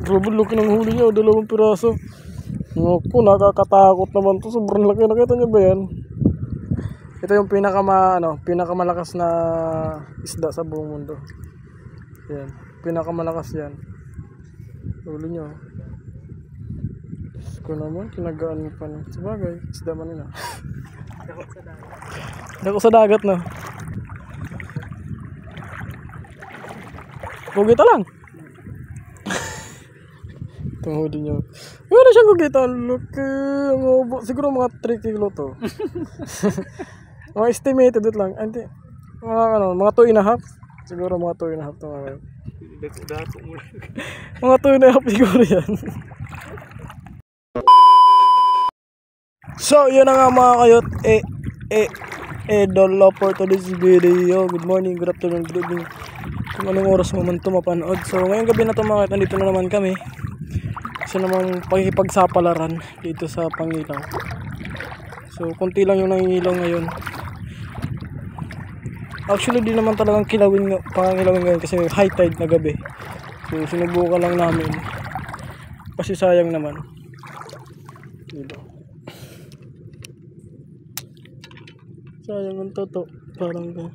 Grabe laki ng huli niya, 2 piraso. Naku, nakakatakot naman to. Sobrang laki. Nakita niyo ba yan? Ito yung pinakamalakas na isda sa buong mundo. Yan, pinakamalakas yan. Huli niyo. Ko naman, kinagaan mo pa na. Sabagay, isda man nila. Dako sa dagat no. Kugita lang. Itong huli niyo. Wala siyang kugita. Laki. Siguro mga 3 kilo to. Mga estimated it lang. Hindi. Mga 2.5. Siguro mga 2.5 to mga. Mga 2.5 siguro yan. So, yun na nga mga kayot. Dolo for today's video. Good morning, good afternoon, good evening. Kung anong oras mo man ito mapanood. So, ngayong gabi na ito mga kayot. Nandito na naman kami. Kasi namang pakikipagsapalaran dito sa Pangilaw. So, konti lang yung nangingilaw ngayon. Actually, di naman talagang pangangilawin ngayon kasi high tide na gabi. So, sinubukan lang namin. Kasi sayang naman. Dito. Sayang ang toto. Parang ba.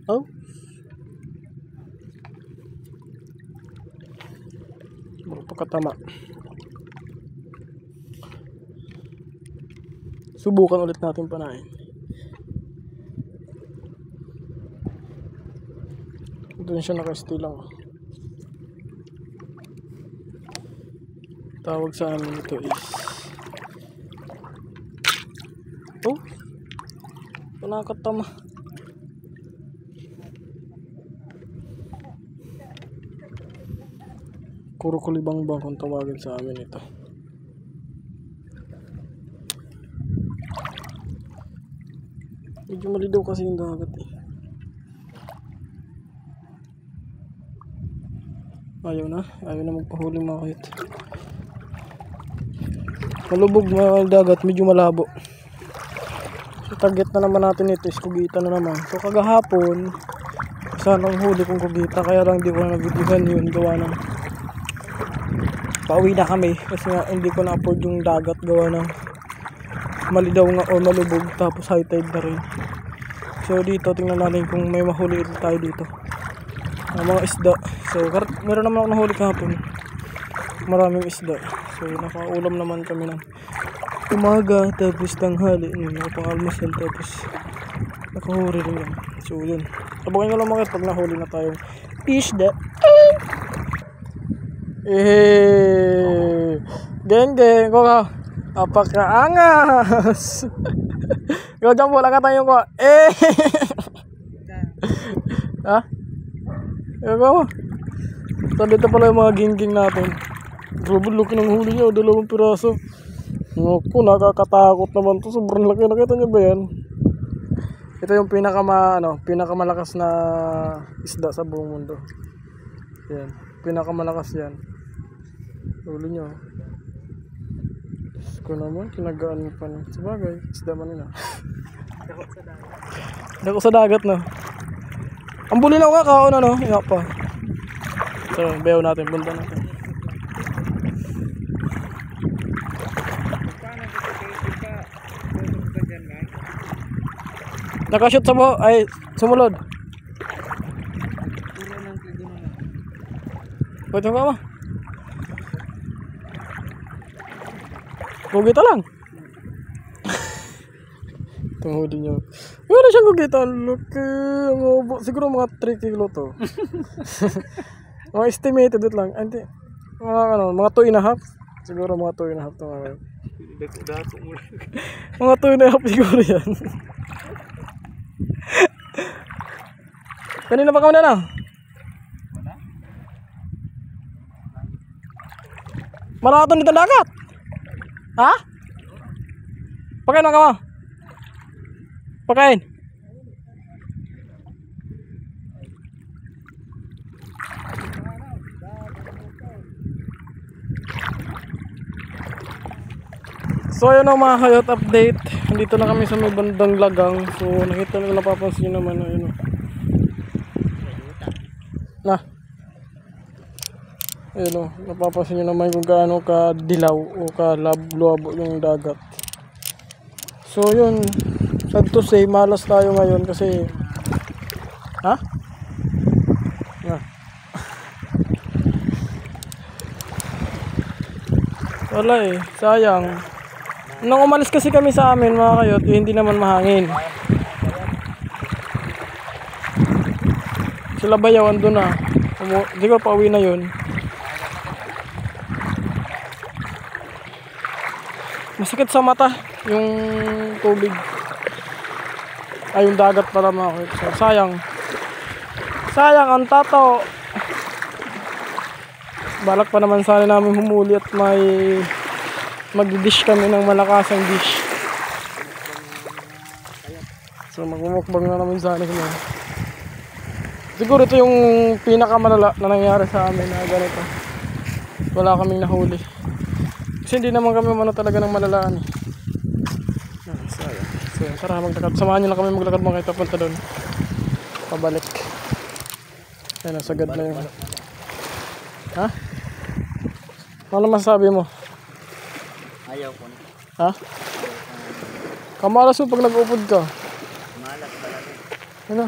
Oh. Pagkatama. Subukan ulit natin panahin. Doon siya naka-stay lang. Tawag sa amin ito is nakakatama. Kurukulibang-bang kung tawagin sa amin ito. Medyo malidaw kasi yung dagat eh. Ayaw na magpahuli mga kayot. Malubog mga dagat, medyo malabo. So target na naman natin ito is kugita na naman. So kagahapon sana ang huli kong kugita, kaya lang hindi ko na nabibigyan yun. Gawa ng pauwi na kami kasi nga hindi ko na-afford yung dagat. Gawa ng malidaw nga o malubog tapos high tide na rin. So dito tingnan natin kung may mahuli tayo dito. Mga isda. So meron naman ako nahuli kahapon. Maraming isda. So nakaulam naman kami ng umaga tapos tanghali. Nakapang-almusal tapos nakahuli rin yan. So yun. Sabakin ko lang mga pag nahuli na tayong isda. Geng ko ka. Apakaangas. Go jump wala ka tayo ko. Ha? Go. So dito pala yung mga gingging natin. Grabe laki ng huli niya, 2 piraso. Naku, nakakatakot naman to. Sobrang laki. Nakita niyo ba yan? Ito yung pinakamalakas na isda sa buong mundo. Yan, pinakamalakas yan. Huli niyo. Ko naman, kinagaan mo pa na. Sabagay, isda man nila. Dako sa dagat no. Ang buli lang nga kaon ano, nga pa. So, bayaw natin, punta natin. Nakashoot sa mo, ay sumulod. Pwede ka ba? Kugita lang. Itong huli niyo. Wala siyang kugita. Laki. Siguro mga 3 kilo to. Mga estimated it lang. Hindi. Mga 2.5. Siguro mga 2.5 to mga. Mga 2.5 siguro yan. Kanina pa ka na lang? Maraton dito dagat? Ha? Pakain na ka mo? Pakain? So ayun ang mga kayot update. Nandito na kami sa may bandang lagang. So nakita nyo, napapansin nyo naman ayun. Na. Ayun o, napapansin nyo naman kung gaano ka dilaw o ka labo yung dagat. So yun, sad to say, malas tayo ngayon kasi ha? Na. Wala eh, sayang. Nung umalis kasi kami sa amin mga kayot, eh, hindi naman mahangin. Sila Bayaw andun na. Siguro pauwi na yun. Masakit sa mata yung tubig. Ay, yung dagat pala mga kayot. So, sayang. Sayang ang tato. Balak pa naman sana namin humuli at may mag-dish kami ng malakasang dish. So magmumukbang na naman sana kami. Siguro ito yung pinakamalala na nangyari sa amin na ganito. Wala kaming nahuli. Kasi hindi naman kami talaga ng malalaan eh. So tara maglakad. Samahan nyo na kami maglakad mga ito punta doon. Pabalik. Ayun, sagad na yun. Ha? Ano masasabi mo? Ayaw ko na. Ha? Kamalas mo pag nag-upod ka. Malas talaga. Ano?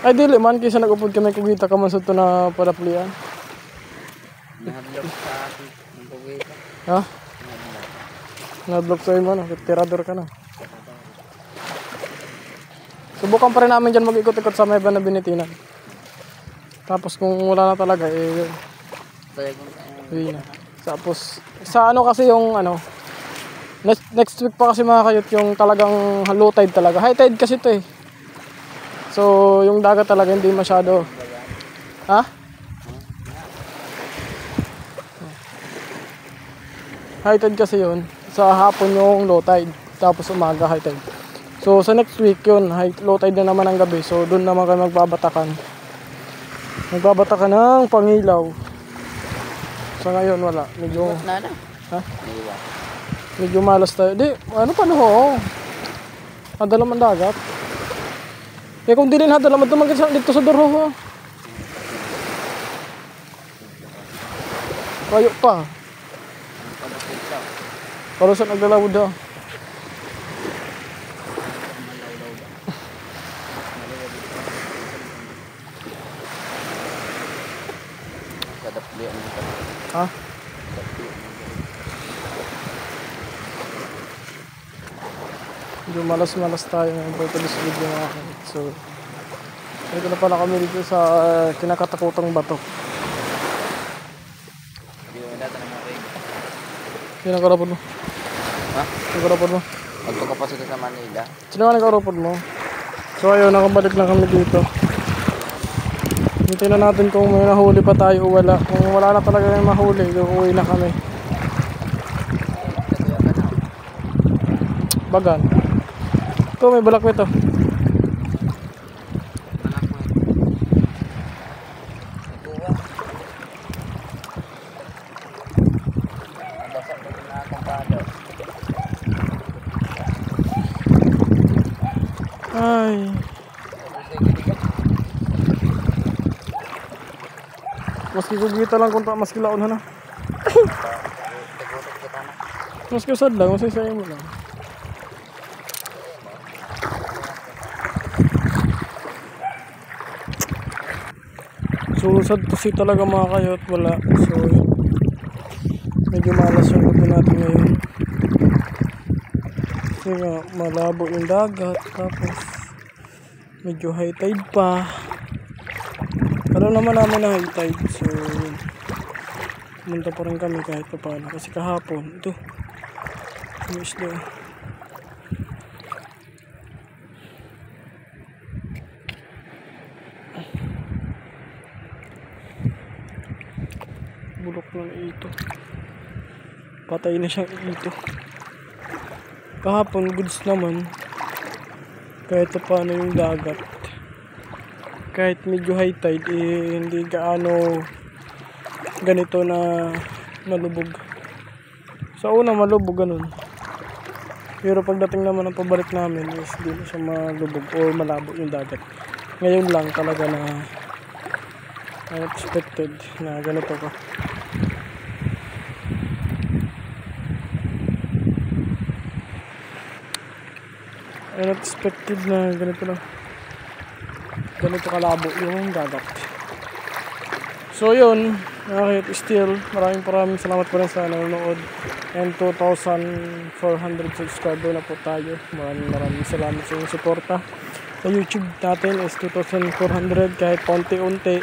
Ay dili man kaysa nag-upod ka may kugita ka man sa ito na paraplian. Nahablog sa akin ng kugita. Ha? Nablog sa'yo mo no? Tirador ka na. Subukan pa rin namin dyan mag-ikot-ikot sa may Banabinitinan. Tapos kung wala na talaga eh uwi na. Tapos sa ano kasi yung ano next week pa kasi mga kayot yung talagang low tide talaga. High tide kasi ito eh. So yung dagat talaga hindi masyado. Ha? High tide kasi yun. Sa hapon yung low tide. Tapos umaga high tide. So sa next week yun low tide na naman ang gabi. So doon naman kami magbabatakan. Magbabatakan ng Pangilaw. So ngayon wala. Medyo ha? Medyo malas tayo. Di, ano pa no ho? Hadalam ang dagat. Kaya kung di rin hadalam, tumangkin dito sa Duro ho. Kayo pa. Para saan naglalawod daw? Ha? Medyo malas-malas tayo ngayon for this video mga kapatid. So ito na pala kami dito sa kinakatakutang bato. Sino karapod mo? Ha? Sino karapod mo? Magpagkapasok sa Manila. Sino ka nagkarapod mo? So ayun, nakabalik na kami dito. Hintayin na natin kung may nahuli pa tayo o wala. Kung wala na talaga yung mahuli, uuwi na kami. Bagan. Ito, may balak ito. Ay. Maski kugita lang kung maski laon na. Maski usad lang, maski sayo mo lang. So sad kasi talaga mga kayot, wala. So medyo malas yung gabi natin ngayon. Kasi nga malabo yung dagat, tapos medyo high tide pa. Alam naman namin na high tide, so pumunta pa rin kami kahit pa paano. Kasi kahapon, ito yung isda. Bulok ng ito. Patay na siyang ito. Kahapon, goods naman. Kahit pa paano yung dagat. Kahit medyo high tide, eh, hindi gaano ganito na malubog. Sa una malubog ganun. Pero pagdating naman ng pabalik namin is hindi na siya malubog o malabo yung dagat. Ngayon lang talaga na unexpected na ganito ko. Unexpected na ganito lang. Ganito kalabo yung dagat. So yun, okay, still maraming salamat po rin sa nanonood. And 2,400 subscriber na po tayo. Maraming salamat sa inyong suporta. Sa YouTube natin is 2,400, kahit konti-unti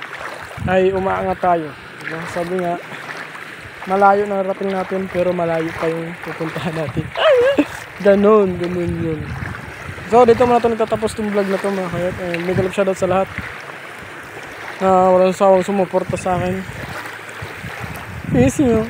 ay umaangat tayo. Diba? Sabi nga, malayo na narating natin pero malayo pa yung pupuntahan natin. Ganon yun. So dito muna ito nagtatapos itong vlog na ito mga kayat. And big love shoutout sa lahat na walang sawang sumuporta sa akin. Peace nyo.